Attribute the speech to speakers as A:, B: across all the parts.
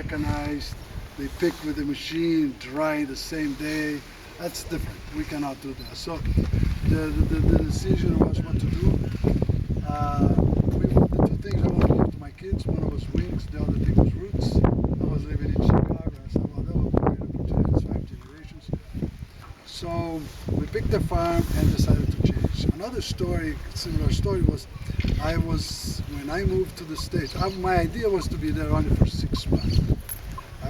A: mechanized. They pick with the machine, dry the same day. That's different. We cannot do that. So the decision was what to do. The two things I want to give to my kids, one was wings, the other thing was roots. I was living in Chicago. I said, well, that would be a great opportunity. It's 5 generations. So we picked the farm and decided to change. Another story, similar story, was when I moved to the States, my idea was to be there only for 6 months. I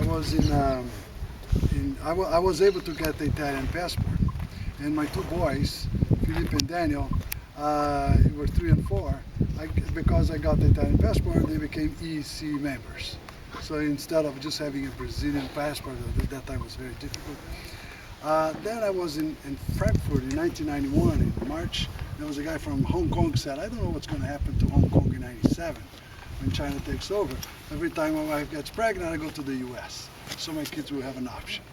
A: was able to get the Italian passport, and my two boys, Philippe and Daniel, were 3 and 4. Because I got the Italian passport, they became EEC members. So instead of just having a Brazilian passport, at that time was very difficult. Then I was in Frankfurt in 1991 in March. There was a guy from Hong Kong said, I don't know what's going to happen to Hong Kong in 97 when China takes over. Every time my wife gets pregnant, I go to the US. So my kids will have an option.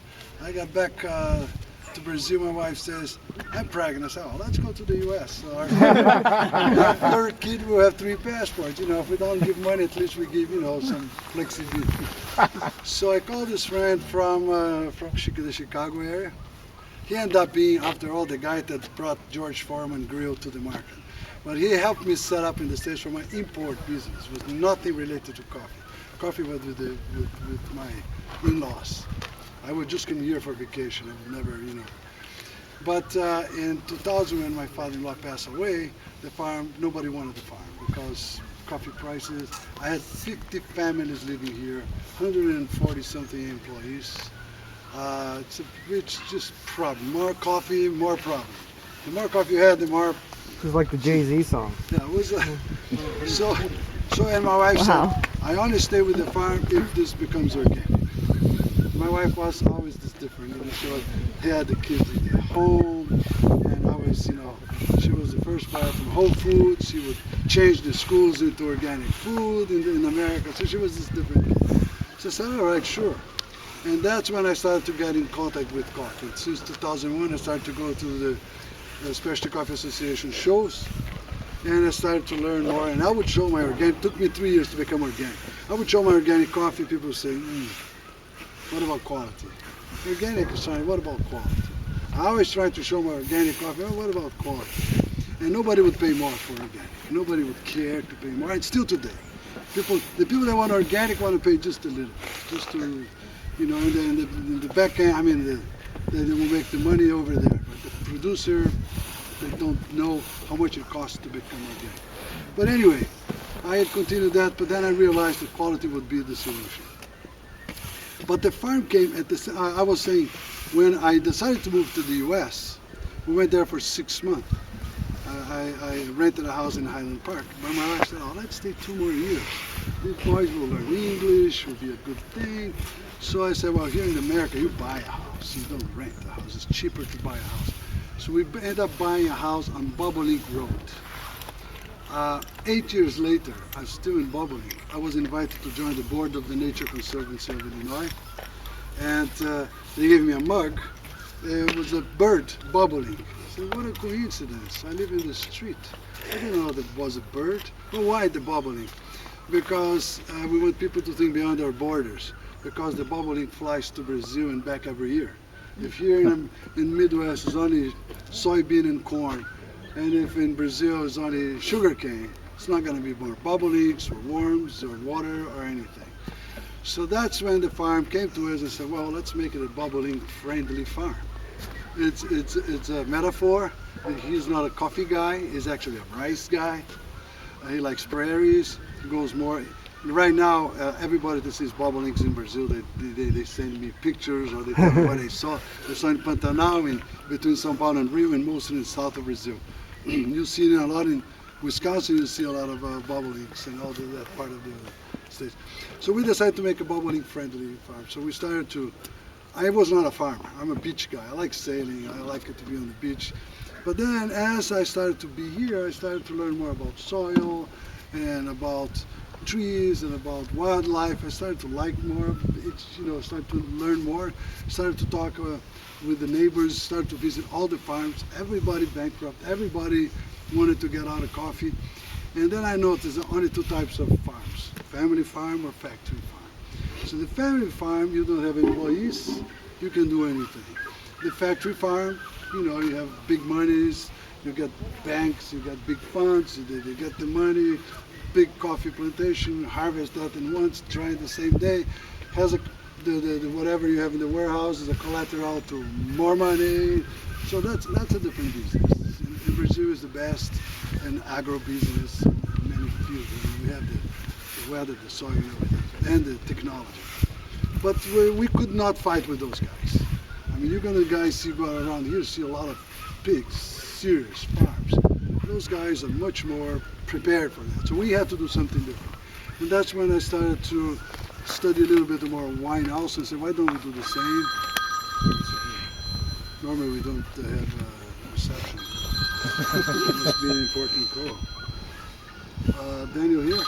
A: I got back to Brazil, my wife says, I'm pregnant. I said, oh, let's go to the US. So our third kid will have 3 passports. If we don't give money, at least we give, some flexibility. So I called this friend from the Chicago area. He ended up being, after all, the guy that brought George Foreman Grill to the market. But he helped me set up in the States for my import business. It was nothing related to coffee. Coffee was with my in-laws. I would just come here for vacation. I would never, But in 2000, when my father-in-law passed away, the farm, nobody wanted the farm because coffee prices. I had 50 families living here, 140-something employees. It's just problem. More coffee, more problem. The more coffee you had, the more.
B: It was like the Jay-Z song.
A: Yeah, it was. So, and my wife said, I only stay with the farm if this becomes organic. My wife was always this different. She had the kids at home, and always, she was the first buyer from Whole Foods. She would change the schools into organic food in America. So she was this different. So I said, all right, sure. And that's when I started to get in contact with coffee. Since 2001, I started to go to the Specialty Coffee Association shows, and I started to learn more. And I would show my organic. It took me 3 years to become organic. I would show my organic coffee. People would say, what about quality? Organic is fine, what about quality? I always try to show my organic coffee, what about quality? And nobody would pay more for organic. Nobody would care to pay more. And still today, the people that want organic want to pay just a little, just to, in the back end, they will make the money over there. But the producer, they don't know how much it costs to become organic. But anyway, I had continued that, but then I realized that quality would be the solution. But the farm came at the I was saying, when I decided to move to the US, we went there for 6 months. I rented a house in Highland Park. But my wife said, oh, let's stay 2 more years. These boys will learn English, will be a good thing. So I said, well, here in America, you buy a house. You don't rent a house. It's cheaper to buy a house. So we ended up buying a house on Bobolink Road. 8 years later, I'm still in Bobolink. I was invited to join the board of the Nature Conservancy of Illinois. And they gave me a mug. It was a bird, Bobolink. I said, what a coincidence. I live in the street. I didn't know that was a bird. But why the Bobolink? Because we want people to think beyond our borders. Because the Bobolink flies to Brazil and back every year. If here in Midwest it's only soybean and corn, and if in Brazil it's only sugarcane, it's not going to be more bobolinks or worms or water or anything. So that's when the farm came to us and said, well, let's make it a bobolink friendly farm. It's a metaphor. He's not a coffee guy, he's actually a rice guy. He likes prairies. He goes more. Right now, everybody that sees bobolinks in Brazil, they send me pictures or they tell me what they saw. They saw in Pantanal, between São Paulo and Rio, and mostly in the south of Brazil. You see it a lot in Wisconsin. You see a lot of bobolinks and all that part of the states. So we decided to make a bobolink-friendly farm. So we started to. I was not a farmer. I'm a beach guy. I like sailing. I like it to be on the beach. But then, as I started to be here, I started to learn more about soil and about trees and about wildlife. I started to like more. Started to learn more. Started to talk with the neighbors. Started to visit all the farms. Everybody bankrupt. Everybody wanted to get out of coffee. And then I noticed there are only 2 types of farms: family farm or factory farm. So the family farm, you don't have employees, you can do anything. The factory farm, you have big monies, you get banks, you got big funds, they get the money, big coffee plantation, harvest that in once, dry the same day, has the whatever you have in the warehouse is a collateral to more money. So that's a different business. In Brazil is the best in agro business in many fields. We have the weather, the soil, and everything, and the technology. But we could not fight with those guys. I mean, you're gonna guys see go around here, see a lot of pigs, serious farms. Those guys are much more prepared for that. So we had to do something different. And that's when I started to study a little bit more wine house and say, why don't we do the same? So, normally we don't have reception. It must be an important call. Daniel here.